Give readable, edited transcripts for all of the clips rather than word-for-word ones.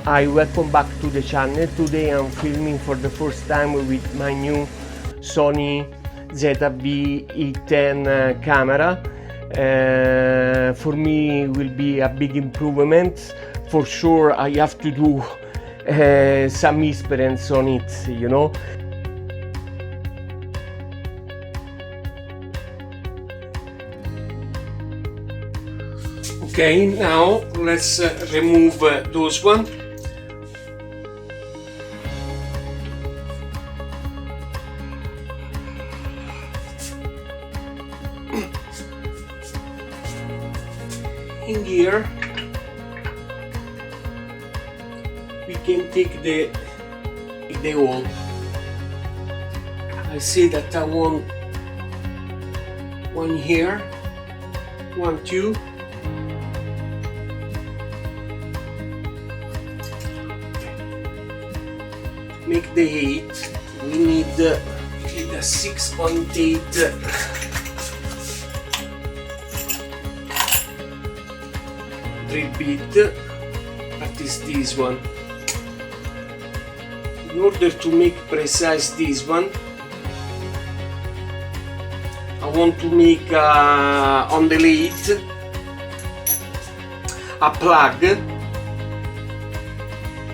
Hi, welcome back to the channel. Today I'm filming for the first time with my new Sony ZV-E10 camera. For me it will be a big improvement. For sure I have to do some experience on it, you know. Okay, now let's remove those one. In here we can take the hole. I see that I want one here, 1, 2. Make the 8. We need a 6.8 drill bit. That is this one. In order to make precise this one, I want to make on the lid a plug.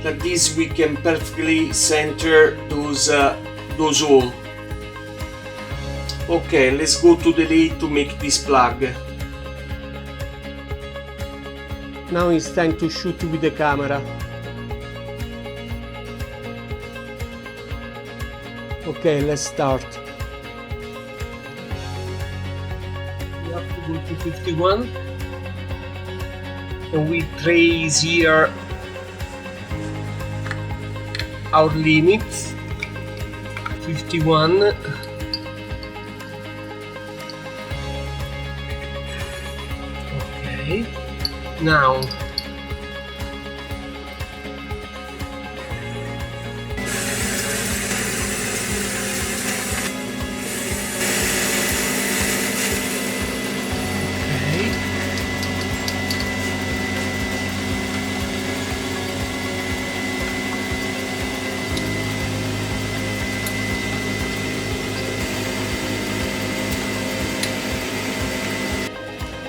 Like this we can perfectly center those holes. Okay, let's go to the lid to make this plug. Now it's time to shoot with the camera. Okay, let's start. We have to go to 51 and we trace here our limit, 51. Okay, now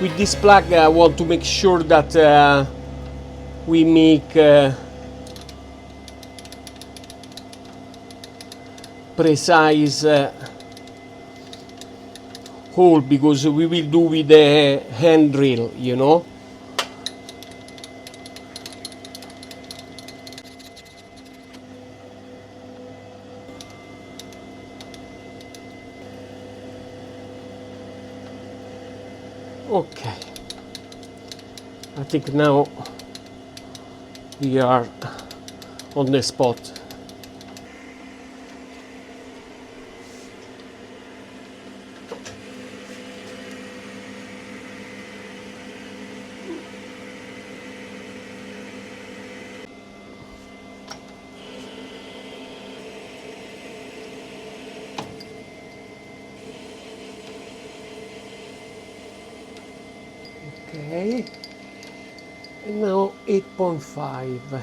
with this plug I want to make sure that we make precise hole, because we will do with the hand drill, you know. Okay, I think now we are on the spot. Okay, and now 8.5.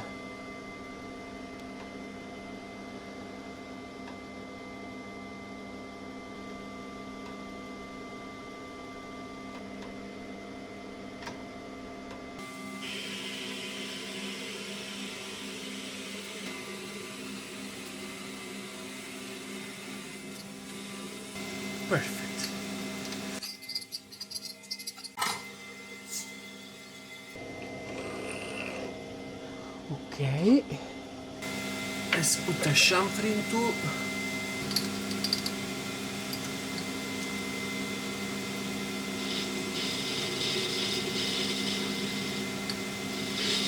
Perfect. Okay, let's put a chamfering tool.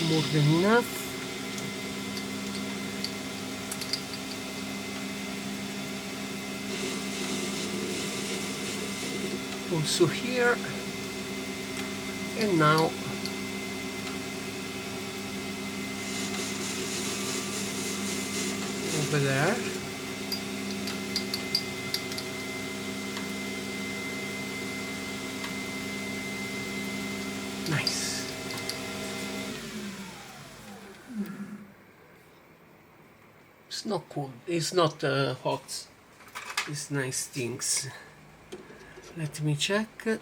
More than enough. Also here, and now over there. Nice. It's not cool. It's not hot. It's nice things. Let me check.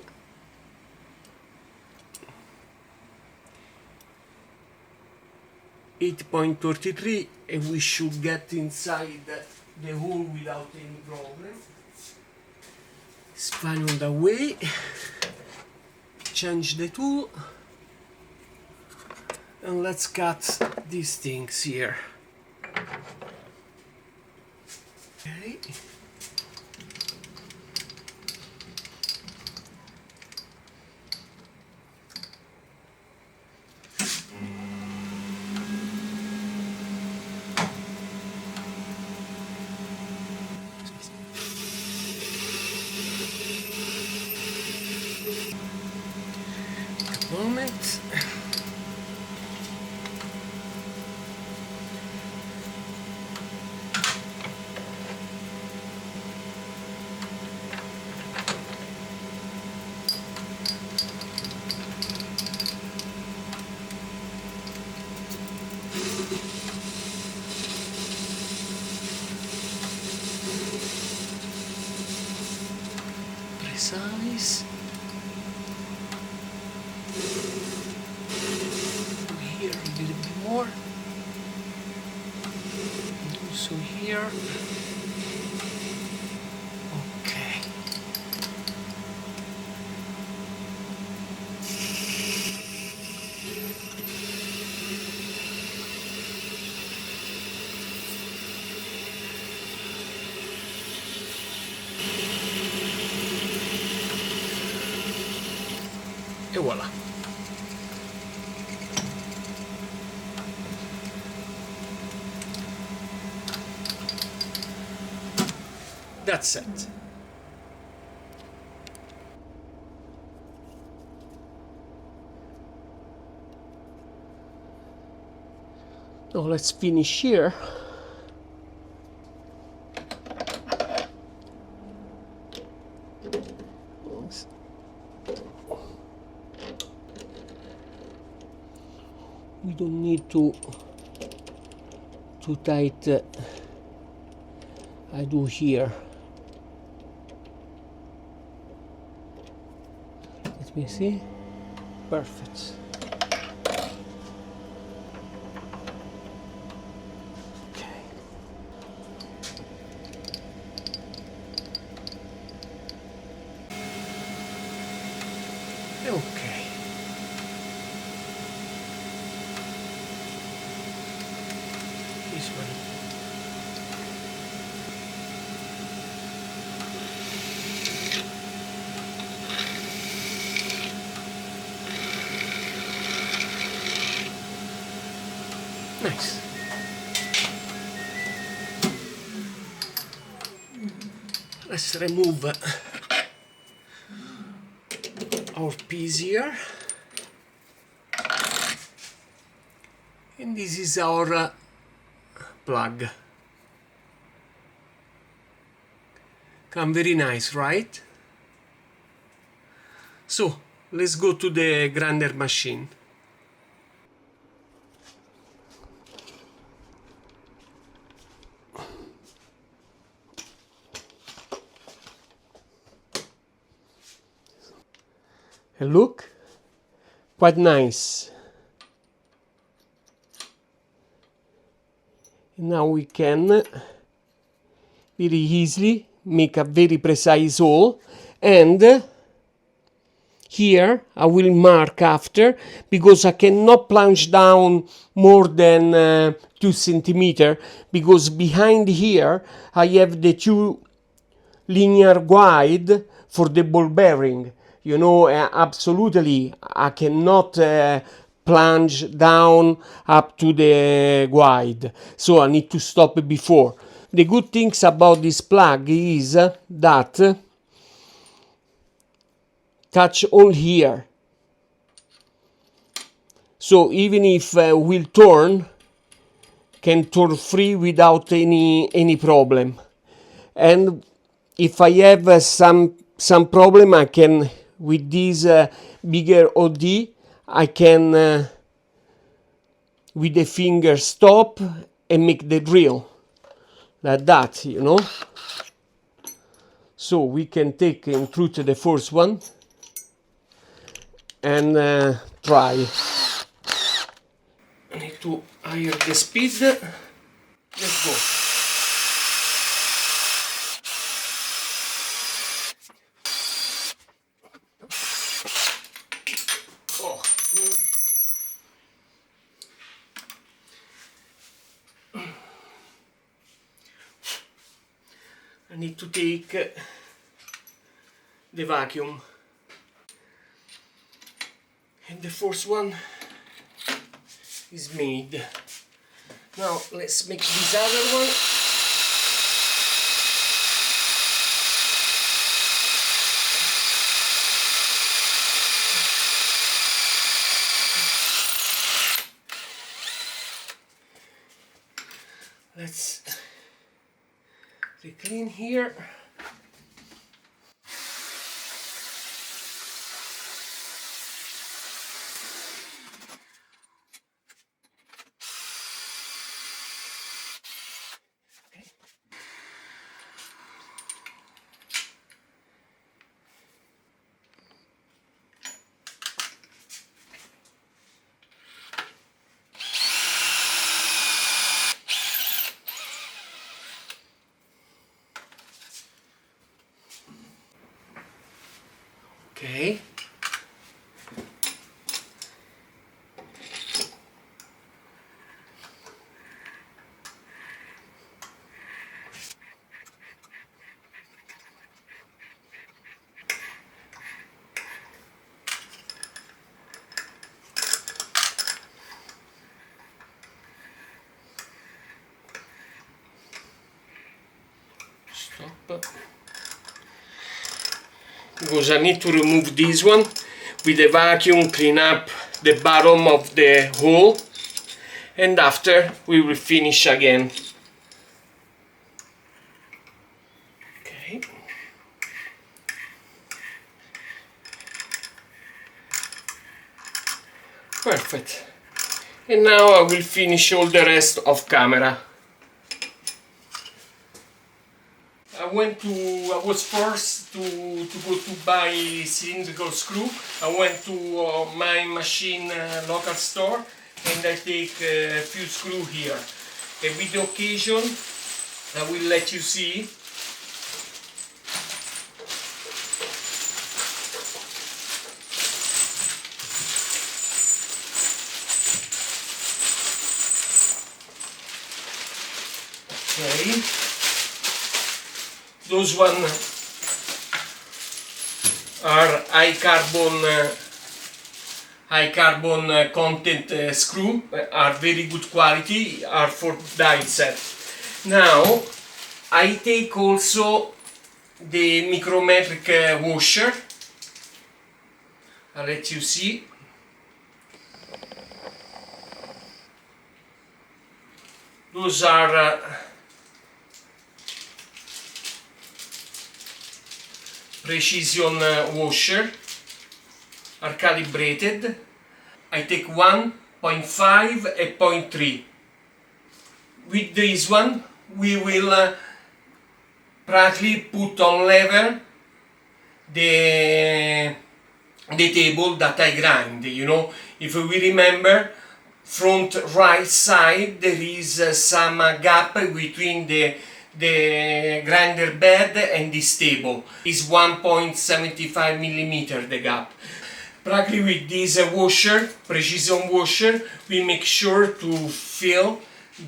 8.33, and we should get inside the hole without any problem. It's fine on the way. Change the tool, and let's cut these things here. Okay. Moment. Precise. Here a little bit more. Also here. Okay. Et voilà. That's it. Now let's finish here. We don't need to too tight. I do here. Let me see. Perfect. Okay. Okay. This one. Nice. Let's remove our piece here. And this is our plug. Come very nice, right? So let's go to the grinder machine. And look, quite nice. Now we can very easily make a very precise hole, and here I will mark after, because I cannot plunge down more than 2 centimeters, because behind here I have the 2 linear guide for the ball bearing. You know, absolutely I cannot plunge down up to the guide, so I need to stop before. The good things about this plug is that touch all here, so even if will turn, can turn free without any problem. And if I have some problem, I can, with this bigger OD, I can with the finger stop and make the drill. like that, you know. So we can take in truth the first one and try. I need to higher the speed. Let's go. Oh. I need to take the vacuum. And the first one is made. Now let's make this other one. Let's clean here. Okay. Stop. Because I need to remove this one with the vacuum, clean up the bottom of the hole, and after we will finish again. Okay. Perfect. And now I will finish all the rest of camera. I was forced to go to buy cylindrical screw. I went to my machine local store and I take a few screws here. And with the occasion, I will let you see. Okay. Those one are high carbon content screw, are very good quality, are for die set. Now I take also the micrometric washer. I'll let you see. Those are precision washer, are calibrated. I take 1.5 and 0.3. With this one we will practically put on level the table that I grind. You know, if we remember, front right side there is some gap between the grinder bed and this table. Is 1.75 millimeter the gap. Practically with this washer, precision washer, we make sure to fill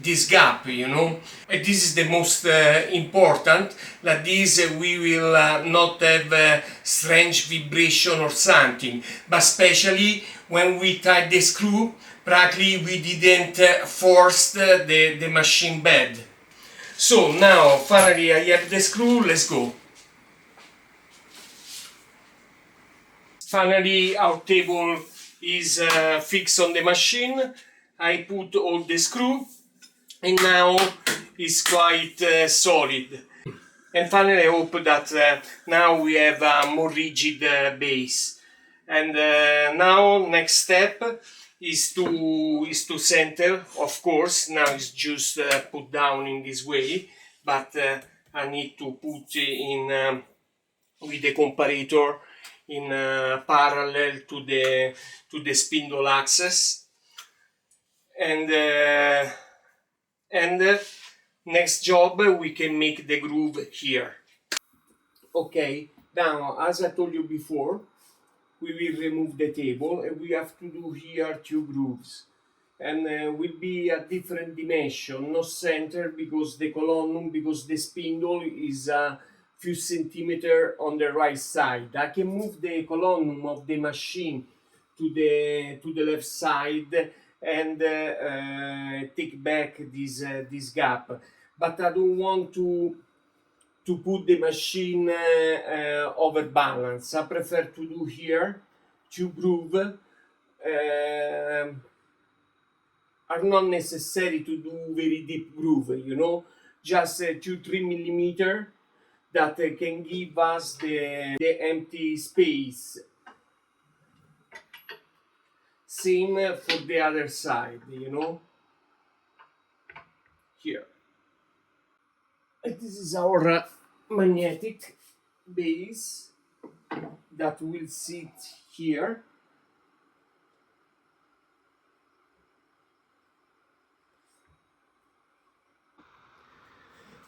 this gap, you know. And this is the most important, that this we will not have strange vibration or something, but especially when we tied the screw, practically we didn't force the machine bed. So now finally I have the screw, let's go. Finally our table is fixed on the machine. I put all the screw and now it's quite solid. And finally I hope that now we have a more rigid base. And now next step is to center, of course. Now it's just put down in this way, but I need to put in with the comparator in parallel to the spindle axis, and next job we can make the groove here. Okay, now as I told you before, we will remove the table and we have to do here 2 grooves, and will be a different dimension, not center, because the column, because the spindle is a few centimeter on the right side. I can move the column of the machine to the left side and take back this gap, but I don't want to put the machine over balance. I prefer to do here 2 groove. Are not necessary to do very deep groove, you know, just 2-3 millimeter that can give us the empty space. Same for the other side, you know, here. And this is our magnetic base that will sit here.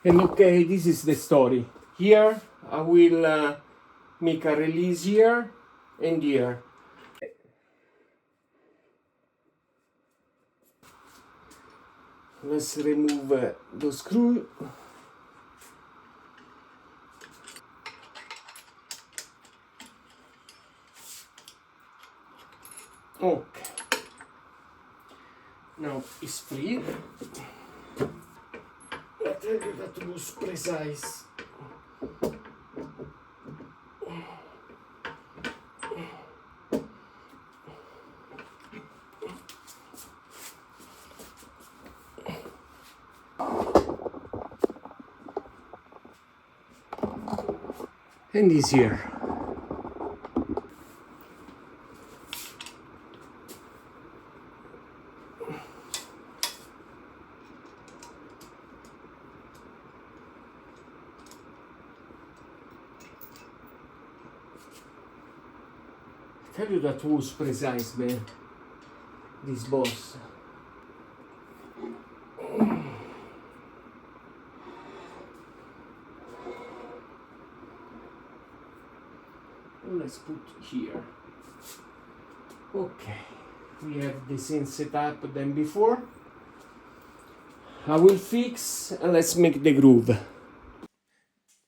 And okay, this is the story. Here I will make a release here and here. Let's remove the screw. Okay, now it's free. I tell you that was precise. And is here. I tell you that was precise, man. This boss. Let's put here. Okay, we have the same setup than before. I will fix and let's make the groove.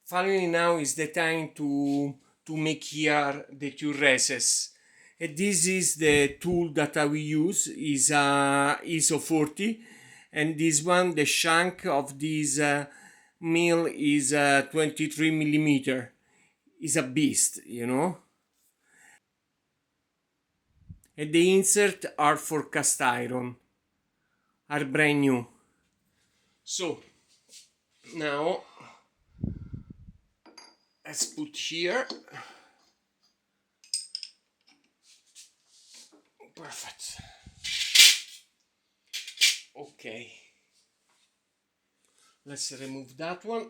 Finally, now is the time to make here the 2 races. And this is the tool that I will use, is ISO 40, and this one, the shank of this mill is 23 millimeter. Is a beast, you know. And the insert are for cast iron, are brand new. So now let's put here. Perfect. Okay, let's remove that one.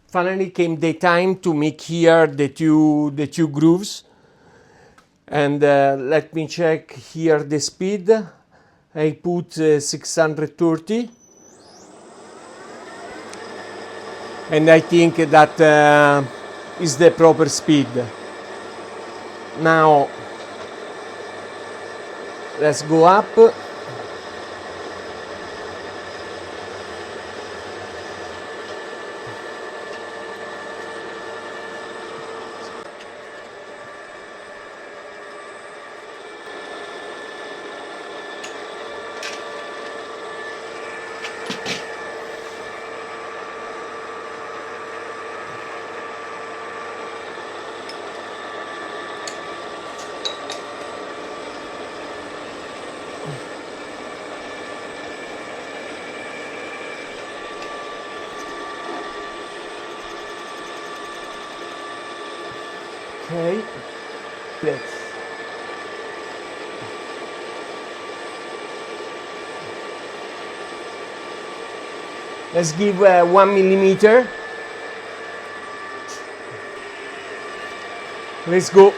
Finally came the time to make here the two grooves, and let me check here the speed. I put 630, and I think that is the proper speed. Now let's go up. Okay, let's Let's give 1 millimeter. Let's go.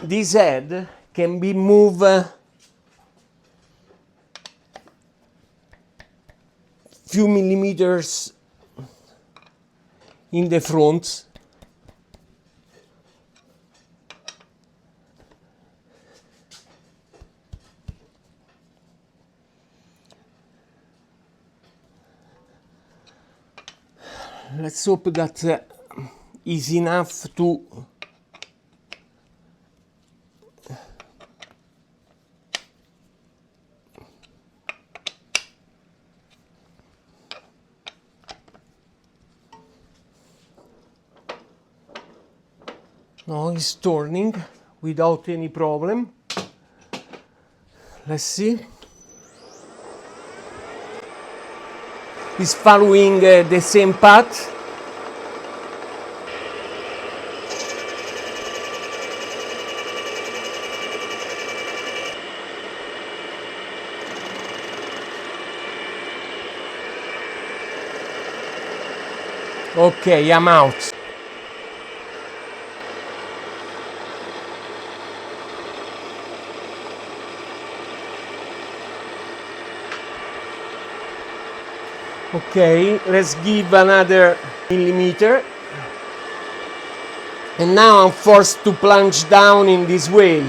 This head can be moved few millimeters in the front. Let's hope that is enough to now it's turning without any problem. Let's see. It's following the same path. Okay, I'm out. Okay, let's give another millimeter. And now I'm forced to plunge down in this way.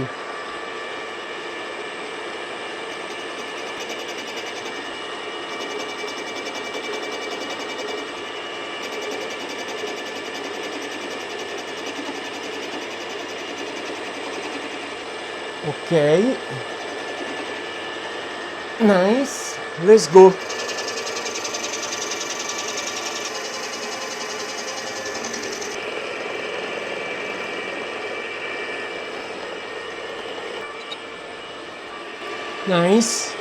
Okay. Nice. Let's go. Nice.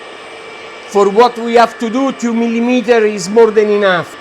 For what we have to do, 2 millimeter is more than enough.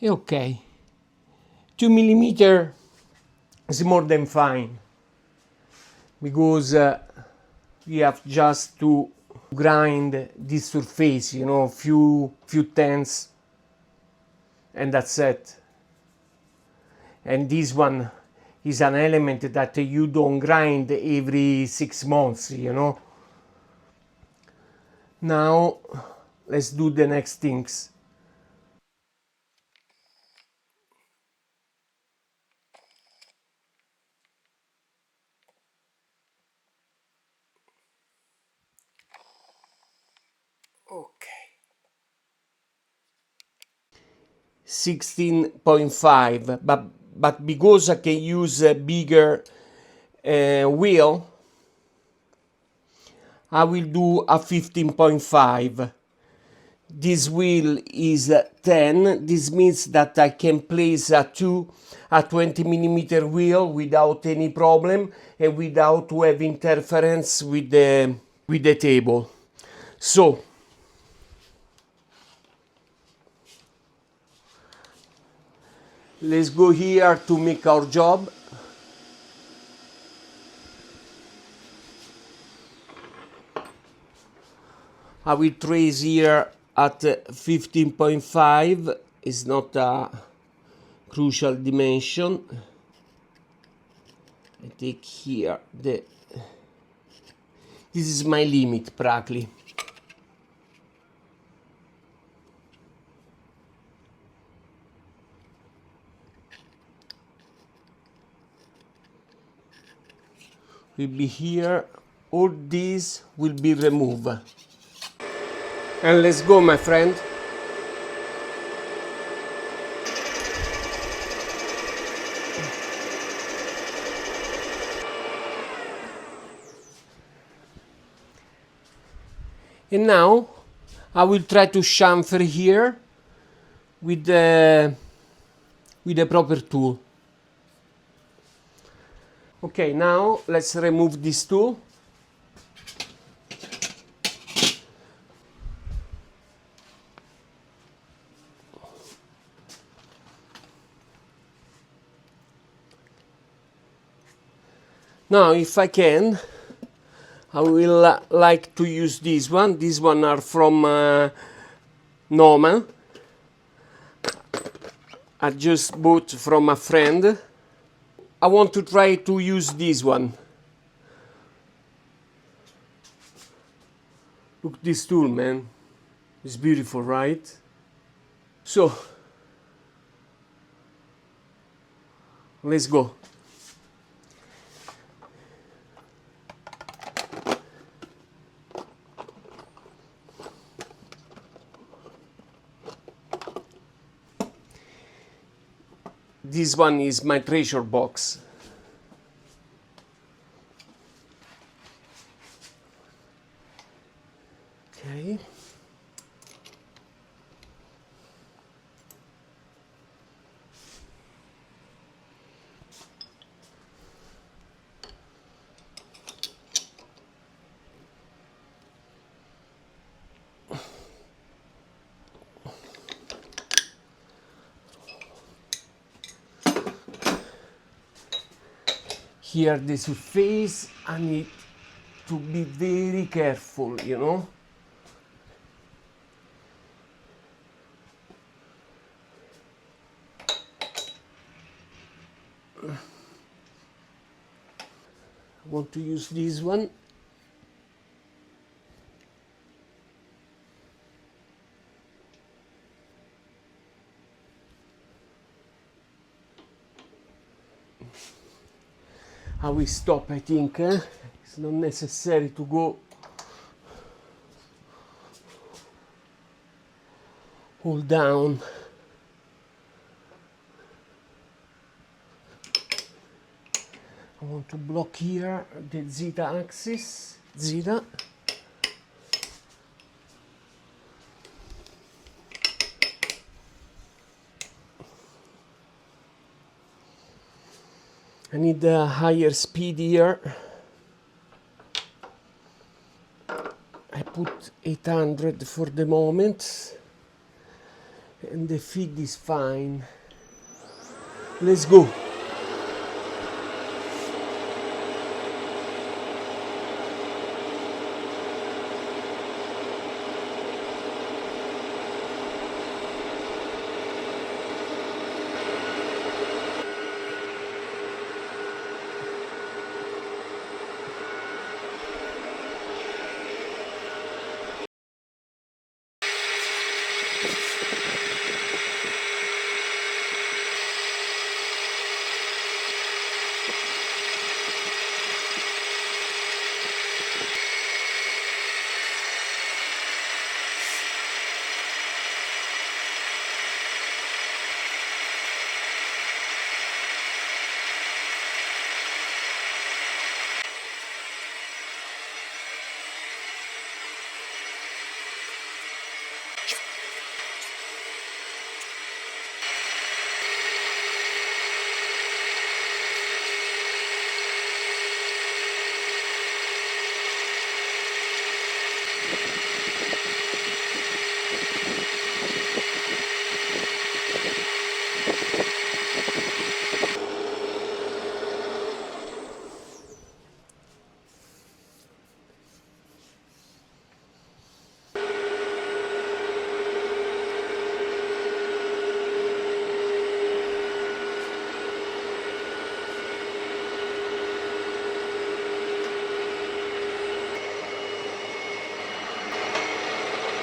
Okay, 2 millimeter is more than fine, because we have just to grind this surface, you know, few tenths, and that's it. And this one is an element that you don't grind every 6 months, you know. Now let's do the next things. 16.5, but because I can use a bigger wheel, I will do a 15.5. This wheel is 10. This means that I can place a 20mm wheel without any problem and without to have interference with the table. So let's go here to make our job. I will trace here at 15.5. It's not a crucial dimension. I take here this is my limit practically. Will be here. All these will be removed. And let's go, my friend. And now I will try to chamfer here with the proper tool. Okay, now let's remove this tool. Now, if I can, I will like to use this one. These one are from Noma. I just bought from a friend. I want to try to use this one. Look this tool, man. It's beautiful, right? So, let's go. This one is my treasure box. Okay. Here the surface, I need to be very careful, you know. I want to use this one. I will stop, I think. It's not necessary to go all down. I want to block here the zeta axis. Zeta. I need a higher speed here. I put 800 for the moment. And the feed is fine. Let's go.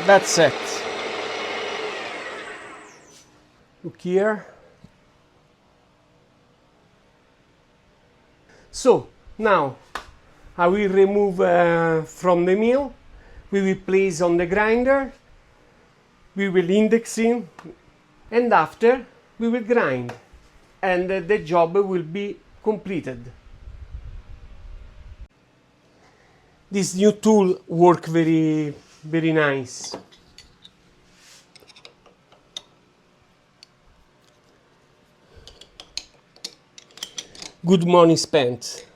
That's it. Look here. So now I will remove from the mill. We will place on the grinder. We will indexing, and after we will grind, and the job will be completed. This new tool works very nice. Good money spent.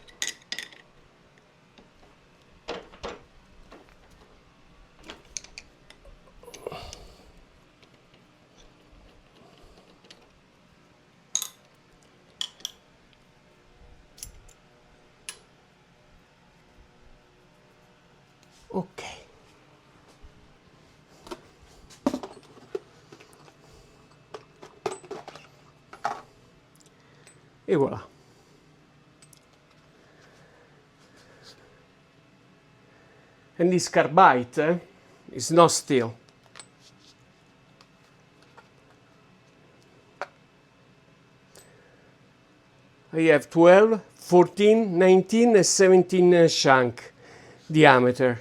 Ok. Et voilà. And this carbide is not steel. I have 12, 14, 19 and 17 shank diameter.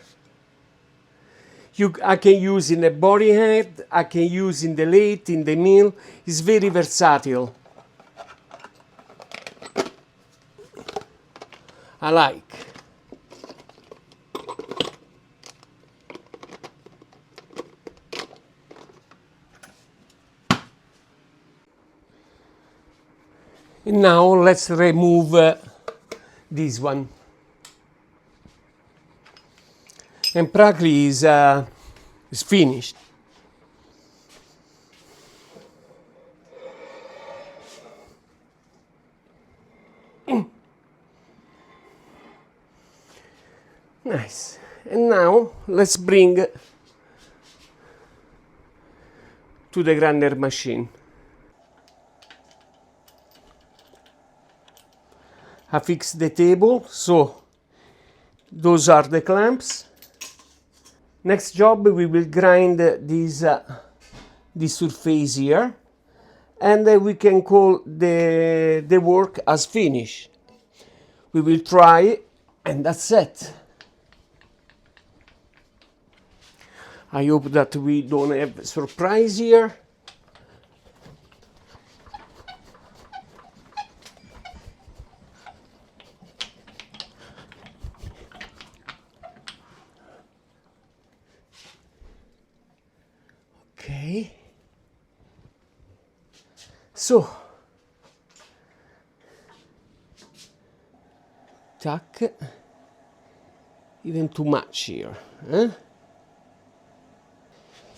I can use in the body head, I can use in the lathe, in the mill. It's very versatile. I like. And now let's remove this one. And practically is finished. Nice. And now let's bring to the grinder machine. I fix the table, so those are the clamps. Next job, we will grind this surface here, and we can call the work as finished. We will try, and that's it. I hope that we don't have surprise here. Okay. So, tack, even too much here.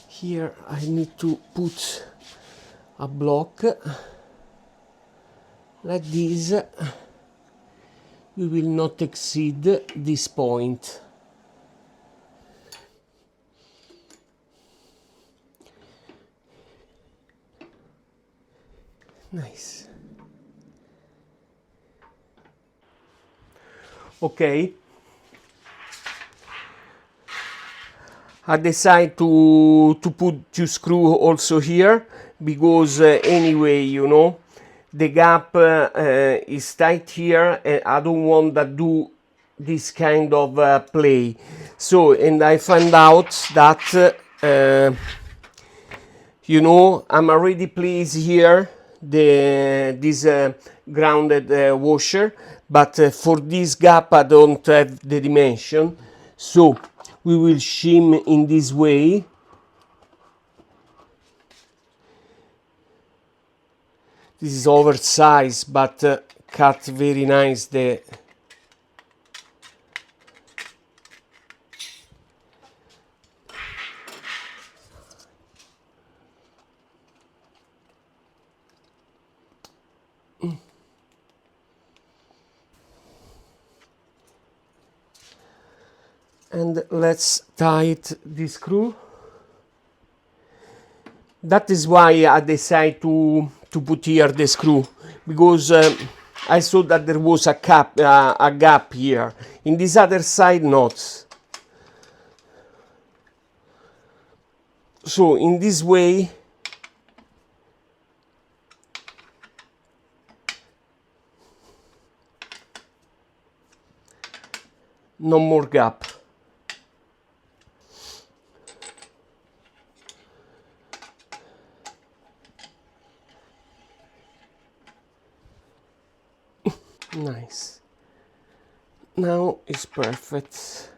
Here I need to put a block like this. We will not exceed this point. Nice. Okay. I decide to put two screws also here because anyway, you know, the gap is tight here and I don't want to do this kind of play. So, and I found out that you know, I'm already placed here this grounded washer, but for this gap I don't have the dimension, so we will shim in this way. This is oversized, but cut very nice the and let's tight this screw. That is why I decided to put here the screw, because I saw that there was a gap here. In this other side, not. So in this way no more gap. Nice. Now it's perfect.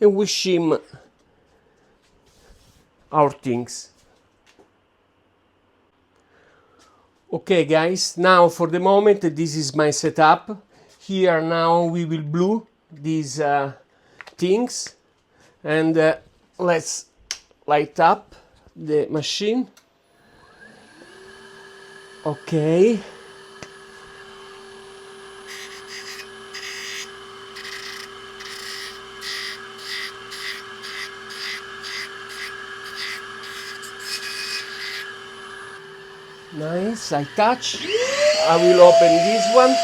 And we shim our things. Okay guys, now for the moment this is my setup. Here now we will glue these things, and let's light up the machine. Okay. Nice, I touch. I will open this one.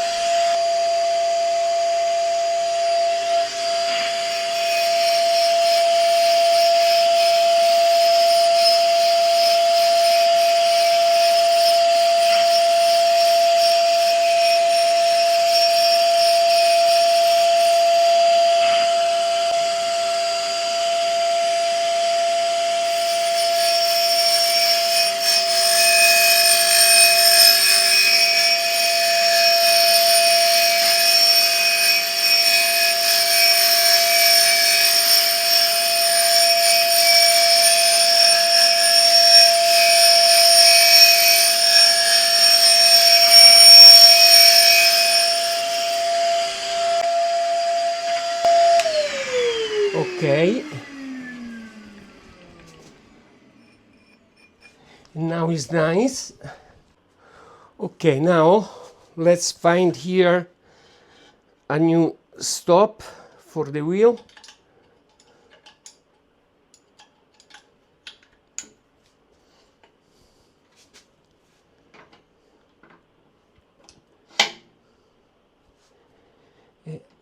Okay. Now it's nice. Okay, now let's find here a new stop for the wheel.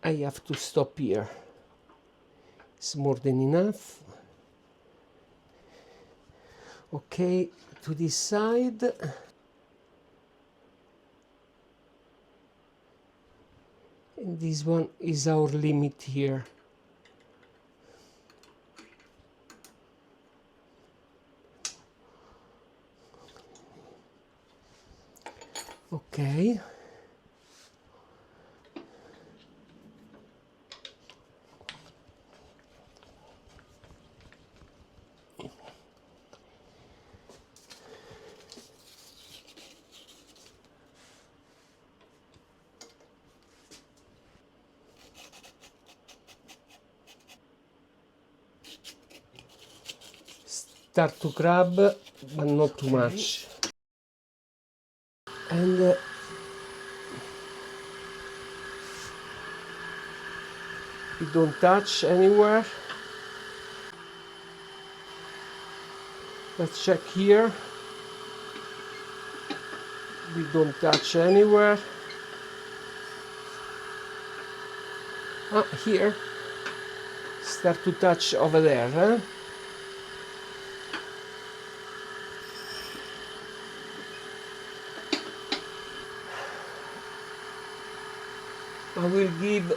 I have to stop here. It's more than enough. Okay, to this side. And this one is our limit here. Okay. Start to grab, but not too much. And we don't touch anywhere. Let's check here. We don't touch anywhere. Ah, here. Start to touch over there, huh? I will give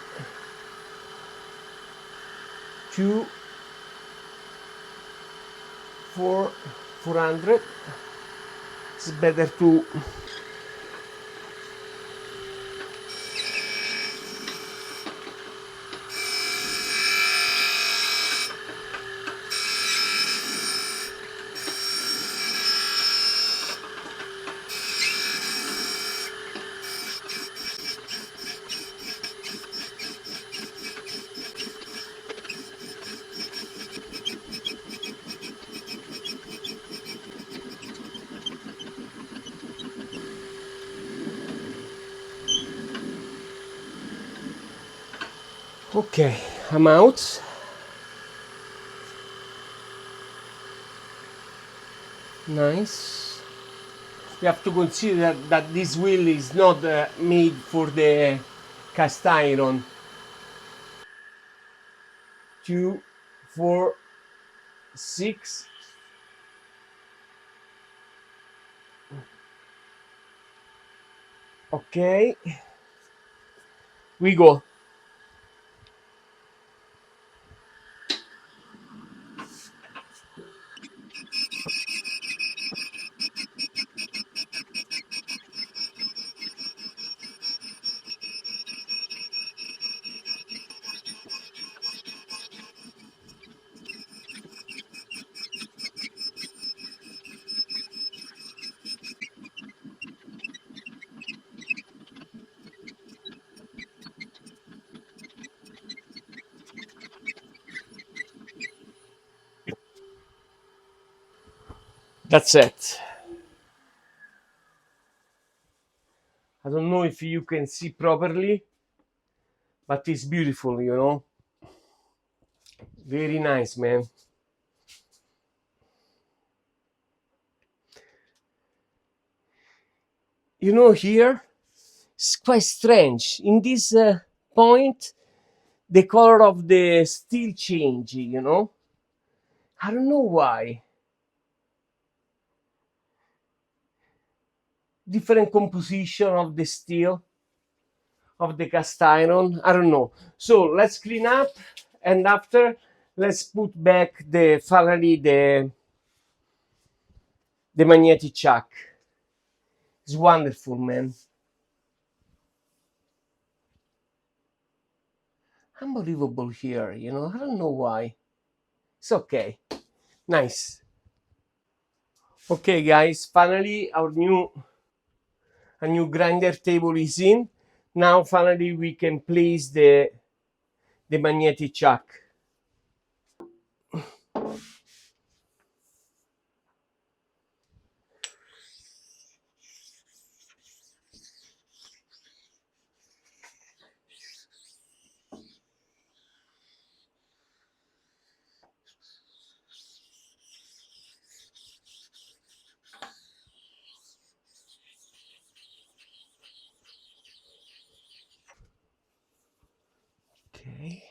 400. It's better to okay, I'm out. Nice. You have to consider that this wheel is not made for the cast iron. 2, 4, 6. Okay, we go. That's it. I don't know if you can see properly, but it's beautiful, you know. Very nice, man. You know, here it's quite strange. In this point, the color of the steel change, you know. I don't know why. Different composition of the steel, of the cast iron. I don't know. So let's clean up, and after let's put back the finally the magnetic chuck. It's wonderful, man. Unbelievable here, you know. I don't know why. It's okay. Nice. Okay, guys. Finally, our new grinder table is in. Now, finally, we can place the magnetic chuck. Okay.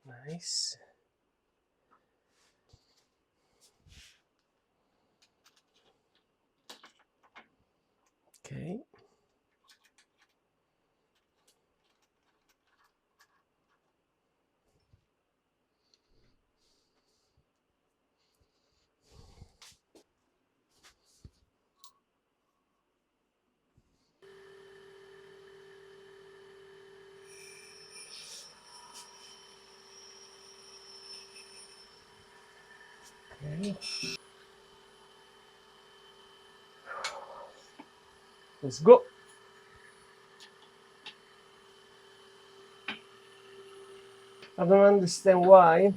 Nice. Okay. Okay. Let's go. I don't understand why.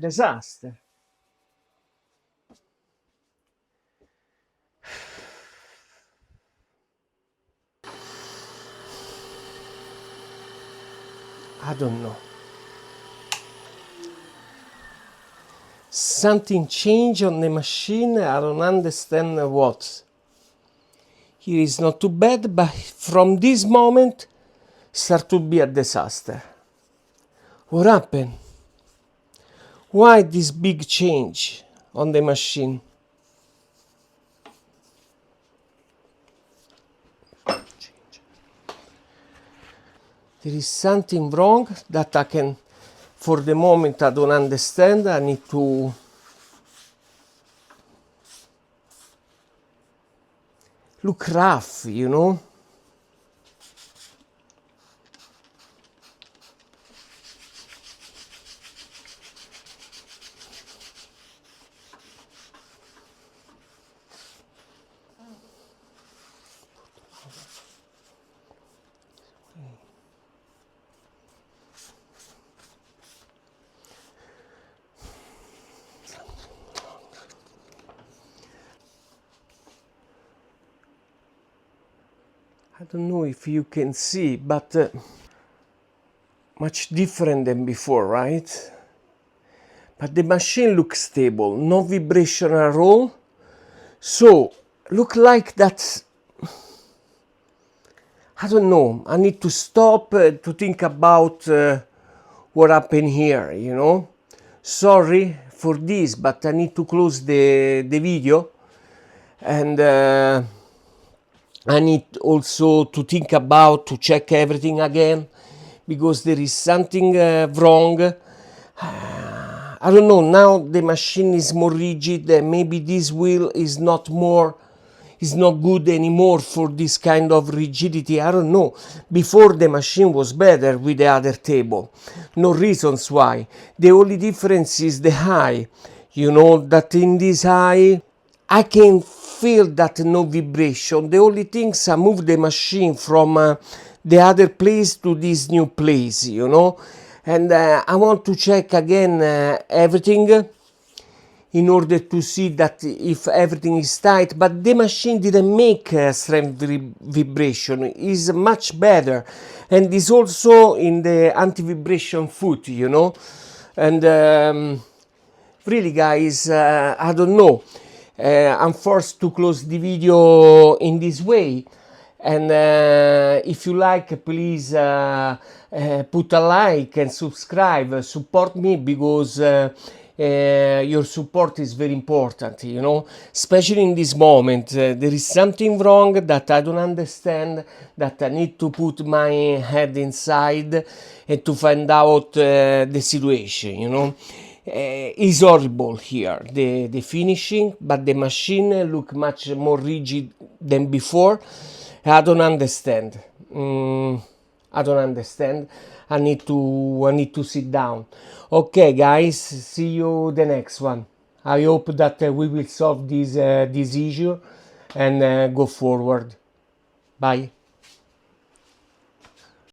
Disaster. I don't know. Something changed on the machine. I don't understand what. Here is not too bad, but from this moment start to be a disaster. What happened? Why this big change on the machine? There is something wrong that I can For the moment I don't understand. I need to look rough, you know. I don't know if you can see, but much different than before, right? But the machine looks stable, no vibration at all. So look like that. I don't know. I need to stop to think about what happened here, you know. Sorry for this, but I need to close the video, and I need also to think about to check everything again, because there is something wrong. I don't know, now the machine is more rigid, and maybe this wheel is not good anymore for this kind of rigidity. I don't know. Before the machine was better with the other table. No reasons why. The only difference is the high. You know that in this high I can feel that no vibration. The only things I move the machine from the other place to this new place, you know. And I want to check again everything in order to see that if everything is tight, but the machine didn't make strength vibration. Is much better, and is also in the anti-vibration foot, you know. And really guys, I don't know, I'm forced to close the video in this way. And if you like, please put a like and subscribe, support me, because your support is very important, you know, especially in this moment. There is something wrong that I don't understand, that I need to put my head inside and to find out the situation, you know. Is horrible here, the finishing, but the machine look much more rigid than before. I don't understand. I don't understand. I need to sit down. Okay, guys, see you the next one. I hope that we will solve this issue and go forward. Bye.